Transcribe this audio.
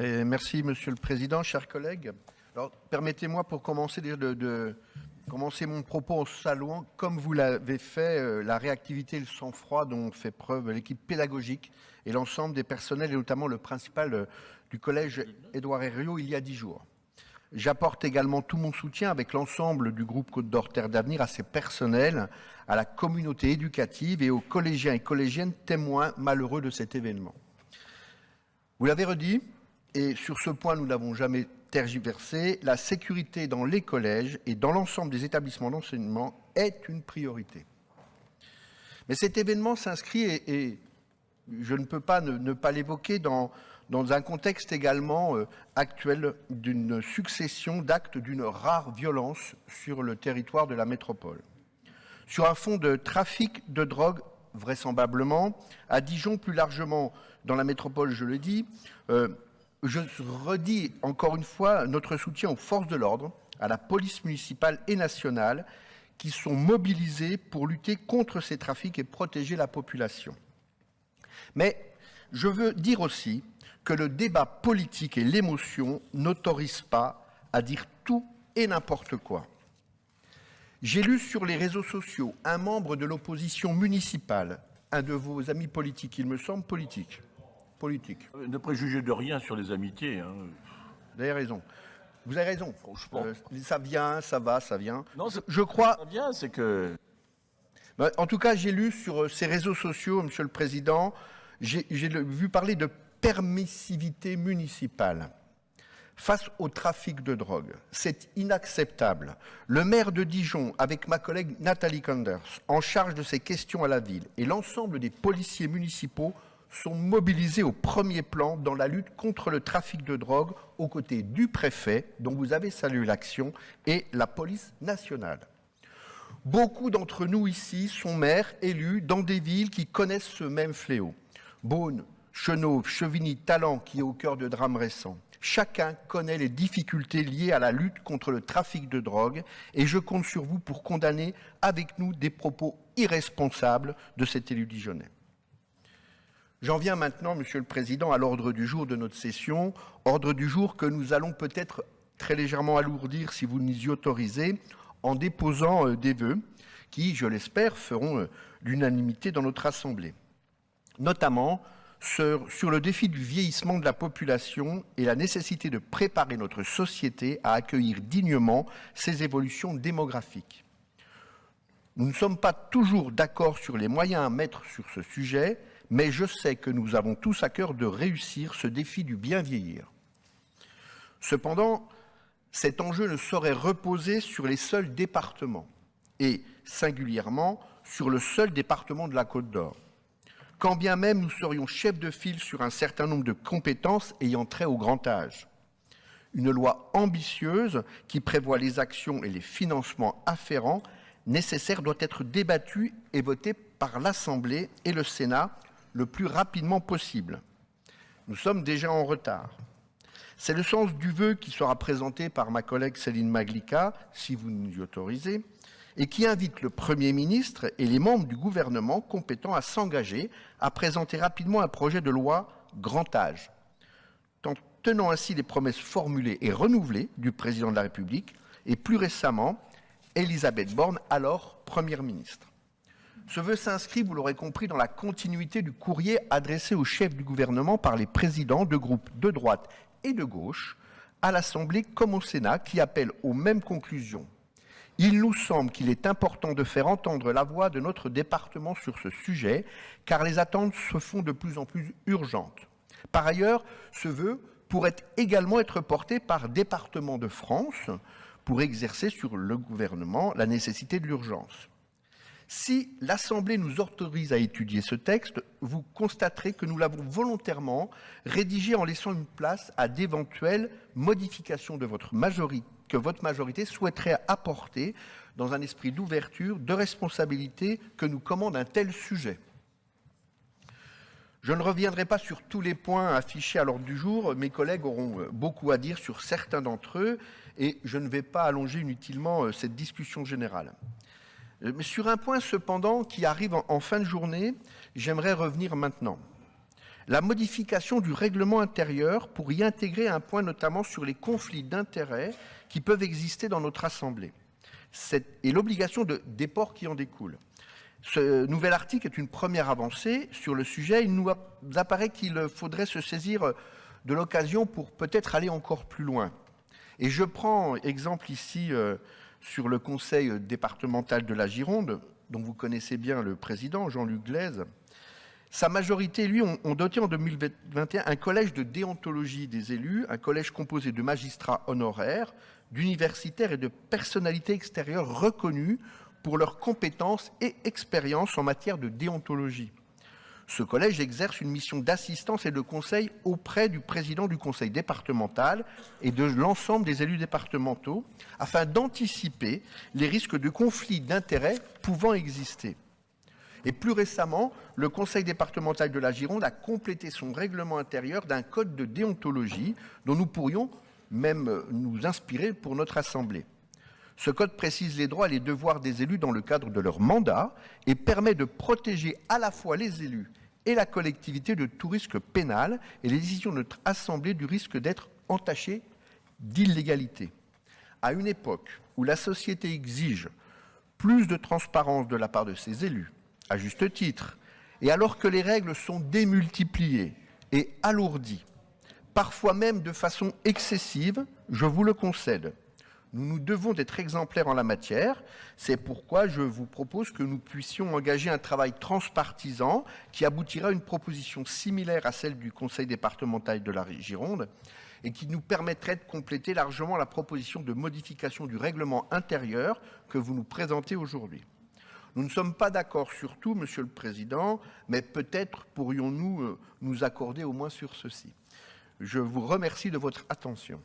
Merci, Monsieur le Président, chers collègues. Alors, permettez-moi pour commencer de commencer mon propos en saluant, comme vous l'avez fait, la réactivité et le sang-froid dont fait preuve l'équipe pédagogique et l'ensemble des personnels, et notamment le principal du collège Édouard Herriot il y a 10 jours. J'apporte également tout mon soutien avec l'ensemble du groupe Côte d'Or Terre d'Avenir à ses personnels, à la communauté éducative et aux collégiens et collégiennes témoins malheureux de cet événement. Vous l'avez redit, et sur ce point nous n'avons jamais tergiversé, la sécurité dans les collèges et dans l'ensemble des établissements d'enseignement est une priorité. Mais cet événement s'inscrit, et je ne peux pas ne pas l'évoquer, dans un contexte également actuel d'une succession d'actes d'une rare violence sur le territoire de la métropole. Sur un fond de trafic de drogue, vraisemblablement, à Dijon, plus largement dans la métropole, je le dis, je redis encore une fois notre soutien aux forces de l'ordre, à la police municipale et nationale, qui sont mobilisées pour lutter contre ces trafics et protéger la population. Mais je veux dire aussi que le débat politique et l'émotion n'autorisent pas à dire tout et n'importe quoi. J'ai lu sur les réseaux sociaux un membre de l'opposition municipale, un de vos amis politiques, il me semble politique. Ne préjugez de rien sur les amitiés. Hein. Vous avez raison. Vous avez raison. Franchement. Ça vient, ça va, ça vient. Non, je crois. Ça vient, c'est que. En tout cas, j'ai lu sur ces réseaux sociaux, Monsieur le Président, j'ai vu parler de permissivité municipale face au trafic de drogue. C'est inacceptable. Le maire de Dijon, avec ma collègue Nathalie Kanders, en charge de ces questions à la ville, et l'ensemble des policiers municipaux sont mobilisés au premier plan dans la lutte contre le trafic de drogue aux côtés du préfet, dont vous avez salué l'action, et la police nationale. Beaucoup d'entre nous ici sont maires, élus, dans des villes qui connaissent ce même fléau. Beaune, Chenôve, Chevigny, Talent, qui est au cœur de drames récents. Chacun connaît les difficultés liées à la lutte contre le trafic de drogue et je compte sur vous pour condamner avec nous des propos irresponsables de cet élu dijonnais. J'en viens maintenant, Monsieur le Président, à l'ordre du jour de notre session, ordre du jour que nous allons peut-être très légèrement alourdir si vous nous y autorisez, en déposant des vœux qui, je l'espère, feront l'unanimité dans notre Assemblée. Notamment sur le défi du vieillissement de la population et la nécessité de préparer notre société à accueillir dignement ces évolutions démographiques. Nous ne sommes pas toujours d'accord sur les moyens à mettre sur ce sujet, mais je sais que nous avons tous à cœur de réussir ce défi du bien vieillir. Cependant, cet enjeu ne saurait reposer sur les seuls départements, et singulièrement sur le seul département de la Côte d'Or. Quand bien même nous serions chefs de file sur un certain nombre de compétences ayant trait au grand âge. Une loi ambitieuse qui prévoit les actions et les financements afférents nécessaires doit être débattue et votée par l'Assemblée et le Sénat le plus rapidement possible. Nous sommes déjà en retard. C'est le sens du vœu qui sera présenté par ma collègue Céline Maglica, si vous nous y autorisez, et qui invite le Premier ministre et les membres du gouvernement compétents à s'engager à présenter rapidement un projet de loi grand âge, tenant ainsi les promesses formulées et renouvelées du Président de la République et plus récemment Elisabeth Borne, alors Première ministre. Ce vœu s'inscrit, vous l'aurez compris, dans la continuité du courrier adressé au chef du gouvernement par les présidents de groupes de droite et de gauche à l'Assemblée comme au Sénat qui appellent aux mêmes conclusions. Il nous semble qu'il est important de faire entendre la voix de notre département sur ce sujet, car les attentes se font de plus en plus urgentes. Par ailleurs, ce vœu pourrait également être porté par Départements de France pour exercer sur le gouvernement la nécessité de l'urgence. Si l'Assemblée nous autorise à étudier ce texte, vous constaterez que nous l'avons volontairement rédigé en laissant une place à d'éventuelles modifications de votre majorité, que votre majorité souhaiterait apporter dans un esprit d'ouverture, de responsabilité que nous commande un tel sujet. Je ne reviendrai pas sur tous les points affichés à l'ordre du jour, mes collègues auront beaucoup à dire sur certains d'entre eux et je ne vais pas allonger inutilement cette discussion générale. Mais sur un point cependant qui arrive en fin de journée, j'aimerais revenir maintenant. la modification du règlement intérieur pour y intégrer un point notamment sur les conflits d'intérêts qui peuvent exister dans notre Assemblée et l'obligation de déport qui en découle. Ce nouvel article est une première avancée sur le sujet. Il nous apparaît qu'il faudrait se saisir de l'occasion pour peut-être aller encore plus loin. Et je prends exemple ici sur le conseil départemental de la Gironde, dont vous connaissez bien le président, Jean-Luc Glaise. Sa majorité, lui, ont doté en 2021 un collège de déontologie des élus, un collège composé de magistrats honoraires, d'universitaires et de personnalités extérieures reconnues pour leurs compétences et expériences en matière de déontologie. Ce collège exerce une mission d'assistance et de conseil auprès du président du conseil départemental et de l'ensemble des élus départementaux afin d'anticiper les risques de conflits d'intérêts pouvant exister. Et plus récemment, le conseil départemental de la Gironde a complété son règlement intérieur d'un code de déontologie dont nous pourrions même nous inspirer pour notre Assemblée. Ce code précise les droits et les devoirs des élus dans le cadre de leur mandat et permet de protéger à la fois les élus et la collectivité de tout risque pénal et les décisions de notre Assemblée du risque d'être entachées d'illégalité. À une époque où la société exige plus de transparence de la part de ses élus, à juste titre, et alors que les règles sont démultipliées et alourdies, parfois même de façon excessive, je vous le concède. Nous devons être exemplaires en la matière. C'est pourquoi je vous propose que nous puissions engager un travail transpartisan qui aboutira à une proposition similaire à celle du Conseil départemental de la Gironde et qui nous permettrait de compléter largement la proposition de modification du règlement intérieur que vous nous présentez aujourd'hui. Nous ne sommes pas d'accord sur tout, Monsieur le Président, mais peut-être pourrions-nous nous accorder au moins sur ceci. Je vous remercie de votre attention.